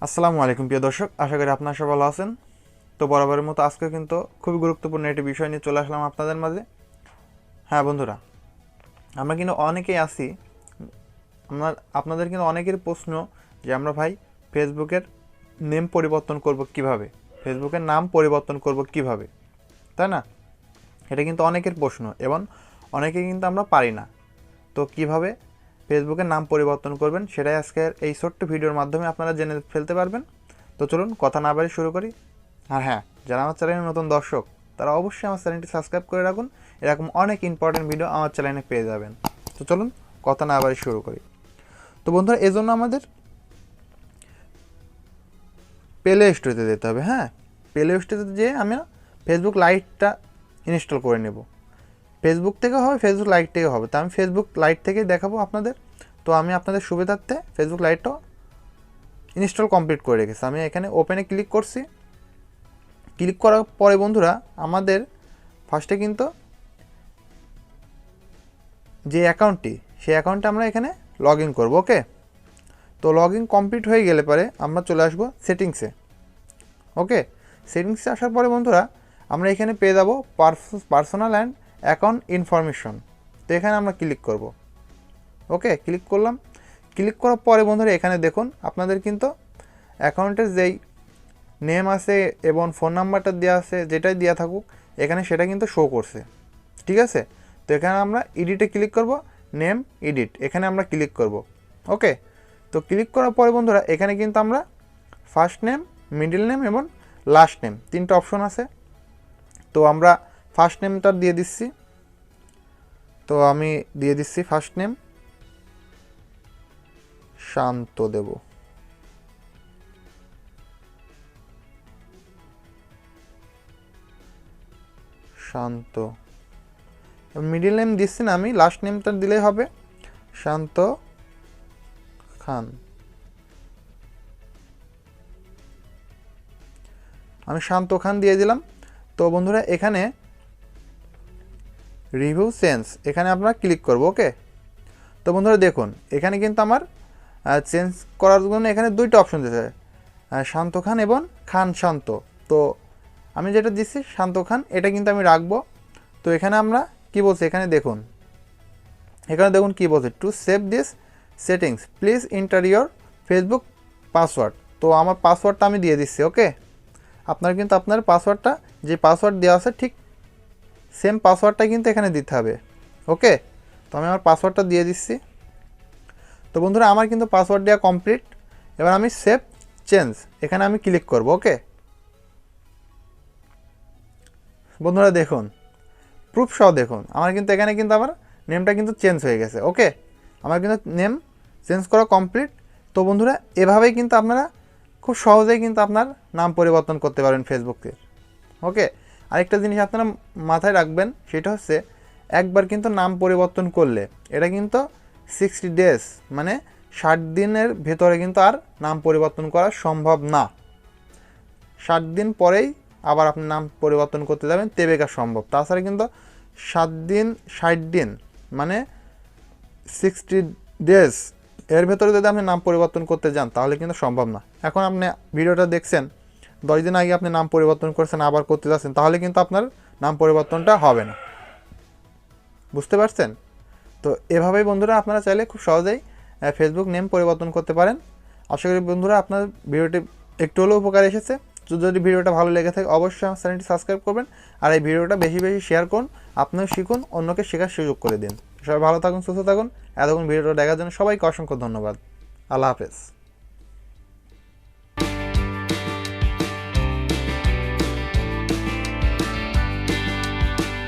আসসালামু আলাইকুম প্রিয় দর্শক, আশা করি আপনারা সবাই ভালো আছেন। তো বরাবরের মতো আজকে কিন্তু খুবই গুরুত্বপূর্ণ একটি বিষয় নিয়ে চলে আসলাম আপনাদের মাঝে। হ্যাঁ বন্ধুরা, আমরা কিন্তু অনেকেই আছি, আপনাদের কিন্তু অনেকের প্রশ্ন যে আমরা ভাই ফেসবুকের নেম পরিবর্তন করব কিভাবে, ফেসবুকের নাম পরিবর্তন করব কিভাবে, তাই না? এটা কিন্তু অনেকের প্রশ্ন এবং অনেকে কিন্তু আমরা পারি না। তো কিভাবে ফেসবুকের নাম পরিবর্তন করবেন সেটাই আজকের এই ছোট্ট ভিডিওর মাধ্যমে আপনারা জেনে ফেলতে পারবেন। তো চলুন কথা না বাড়ি শুরু করি। আর হ্যাঁ, যারা আমার চ্যানেলের নতুন দর্শক তারা অবশ্যই আমার চ্যানেলটি সাবস্ক্রাইব করে রাখুন, এরকম অনেক ইম্পর্টেন্ট ভিডিও আমার চ্যানেলে পেয়ে যাবেন। তো চলুন কথা না বাড়ি শুরু করি। তো বন্ধুরা, এজন্য আমাদের প্লে স্টোরে যেতে হবে। হ্যাঁ, প্লে স্টোরে যেয়ে আমি ফেসবুক লাইটটা ইনস্টল করে নেব। ফেসবুক থেকে হবে, ফেসবুক লাইট থেকে হবে। তো আমি ফেসবুক লাইট থেকেই দেখাবো আপনাদের। তো আমি আপনাদের সুবিধার্থে ফেসবুক লাইটটা ইনস্টল কমপ্লিট করে রেখেছি। আমি এখানে ওপেনে ক্লিক করছি। ক্লিক করার পরে বন্ধুরা, আমাদের ফার্স্টে কিন্তু যে অ্যাকাউন্টটি, সেই অ্যাকাউন্টে আমরা এখানে লগ ইন করবো। ওকে, তো লগ ইন কমপ্লিট হয়ে গেলে পরে আমরা চলে আসবো সেটিংসে। ওকে, সেটিংসে আসার পরে বন্ধুরা, আমরা এখানে পেয়ে যাবো পার্সোনাল অ্যান্ড অ্যাকাউন্ট ইনফরমেশন। তো এখানে আমরা ক্লিক করব। ওকে, ক্লিক করলাম। ক্লিক করার পরে বন্ধুরা, এখানে দেখুন আপনাদের কিন্তু অ্যাকাউন্টের যেই নেম আছে এবং ফোন নাম্বারটা দেওয়া আছে, যেটাই দেওয়া থাকুক এখানে সেটা কিন্তু শো করছে। ঠিক আছে, তো এখানে আমরা এডিটে ক্লিক করব, নেম এডিট, এখানে আমরা ক্লিক করব। ওকে, তো ক্লিক করার পরে বন্ধুরা, এখানে কিন্তু আমরা ফার্স্ট নেম, মিডল নেম এবং লাস্ট নেম তিনটা অপশন আছে। তো আমরা ফার্স্ট নেমটা দিয়ে দিচ্ছি। তো আমি দিয়ে দিচ্ছি ফার্স্ট নেম শান্ত দেব। শান্ত। মিডল নেম দিচ্ছি না, আমি লাস্ট নেমটা দিলেই হবে, শান্ত খান। আমি শান্ত খান দিয়ে দিলাম। তো বন্ধুরা, এখানে রিভিউ চেঞ্জ, এখানে আপনারা ক্লিক করব। ওকে, তো বন্ধুরা দেখুন এখানে কিন্তু আমার চেঞ্জ করার জন্য এখানে দুইটা অপশন দিয়েছে, শান্ত খান এবং খান শান্ত। তো আমি যেটা দিচ্ছি শান্ত খান, এটা কিন্তু আমি রাখবো। তো এখানে আমরা কি বলছি, এখানে দেখুন কি বলছে, to save this settings please enter your Facebook password. তো আমার পাসওয়ার্ডটা আমি দিয়ে দিচ্ছি। ওকে, আপনার কিন্তু আপনার পাসওয়ার্ডটা, যে পাসওয়ার্ড দেওয়া আছে ঠিক সেম পাসওয়ার্ডটা কিন্তু এখানে দিতে হবে। ওকে, তো আমি আমার পাসওয়ার্ডটা দিয়ে দিচ্ছি। তো বন্ধুরা, আমার কিন্তু পাসওয়ার্ড দেওয়া কমপ্লিট। এবার আমি সেভ চেঞ্জ, এখানে আমি ক্লিক করব। ওকে বন্ধুরা, দেখুন প্রুফ সহ দেখুন আমার কিন্তু এখানে কিন্তু আমার নেমটা কিন্তু চেঞ্জ হয়ে গেছে। ওকে, আমার কিন্তু নেম চেঞ্জ করা কমপ্লিট। তো বন্ধুরা, এভাবেই কিন্তু আপনারা খুব সহজেই কিন্তু আপনার নাম পরিবর্তন করতে পারেন ফেসবুকে। ওকে, আরেকটা জিনিস আপনারা মাথায় রাখবেন, সেটা হচ্ছে একবার কিন্তু নাম পরিবর্তন করলে এটা কিন্তু 60 ডেজ মানে 60 দিনের ভেতরে কিন্তু আর নাম পরিবর্তন করা সম্ভব না। 60 দিন পরেই আবার আপনি নাম পরিবর্তন করতে যাবেন, তবে কা সম্ভব। তাছাড়া কিন্তু 7 দিন 60 দিন মানে 60 ডেজ এর ভেতরে যদি আপনি নাম পরিবর্তন করতে যান তাহলে কিন্তু সম্ভব না। এখন আপনি ভিডিওটা দেখছেন, 10 দিন আগে আপনি নাম পরিবর্তন করছেন, আবার করতে যাচ্ছেন, তাহলে কিন্তু আপনার নাম পরিবর্তনটা হবে না। বুঝতে পারছেন? তো এভাবেই বন্ধুরা আপনারা চাইলে খুব সহজেই ফেসবুক নেম পরিবর্তন করতে পারেন। আশা করি বন্ধুরা আপনার ভিডিওটি একটু হলেও উপকার এসেছে। তো যদি ভিডিওটা ভালো লেগে থাকে অবশ্যই আমার চ্যানেলটি সাবস্ক্রাইব করবেন, আর এই ভিডিওটা বেশি বেশি শেয়ার করুন। আপনিও শিখুন, অন্যকে শেখার সুযোগ করে দিন। সবাই ভালো থাকুন, সুস্থ থাকুন। এতক্ষণ ভিডিওটা দেখার জন্য সবাইকে অসংখ্য ধন্যবাদ। আল্লাহ হাফেজ।